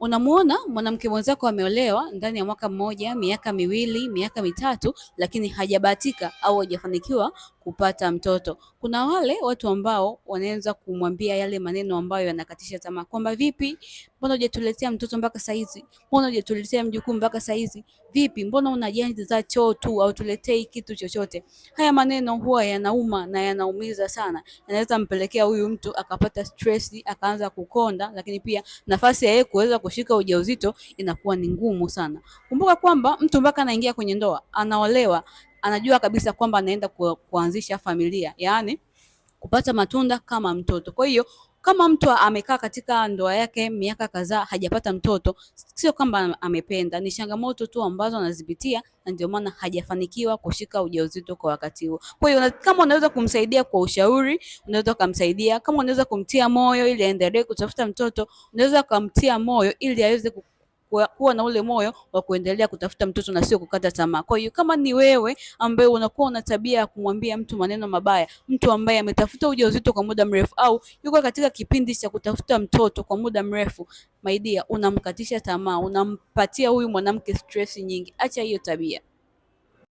Unamuona mwanamke mwenzako ameolewa ndani ya mwaka mmoja, miaka miwili, miaka mitatu, lakini hajabahatika au hajafanikiwa kupata mtoto. Kuna wale watu ambao wanaweza kumwambia yale maneno ambayo yanakatisha tamaa, kwamba vipi, mbona hujatuletea mtoto mpaka saizi? Mbona hujatuletea mjukuu mpaka saizi? Vipi, mbona unajenza choo tu au tuletei kitu chochote? Haya maneno huwa yanauma na yanaumiza sana, yanaweza mpelekea huyu mtu akapata stress, akaanza kukonda, lakini pia nafasi ya yeye kuweza kushika ujauzito inakuwa ni ngumu sana. Kumbuka kwamba mtu mpaka anaingia kwenye ndoa, anaolewa, anajua kabisa kwamba anaenda kuanzisha familia, yaani kupata matunda kama mtoto. Kwa hiyo kama mtu amekaa katika ndoa yake miaka kadhaa hajapata mtoto, sio kwamba amependa, ni changamoto tu ambazo anazipitia, na ndio maana hajafanikiwa kushika ujauzito kwa wakati huo. Kwa hiyo kama unaweza kumsaidia kwa ushauri, unaweza kumsaidia. Kama unaweza kumtia moyo ili aendelee kutafuta mtoto, unaweza kumtia moyo ili aweze kuwa na ule moyo wa kuendelea kutafuta mtoto na sio kukata tamaa. Kwa hiyo kama ni wewe ambaye unakuwa una tabia ya kumwambia mtu maneno mabaya, mtu ambaye ametafuta ujauzito kwa muda mrefu au yuko katika kipindi cha kutafuta mtoto kwa muda mrefu, my dear, unamkatisha tamaa, unampatia huyu mwanamke stress nyingi. Acha hiyo tabia.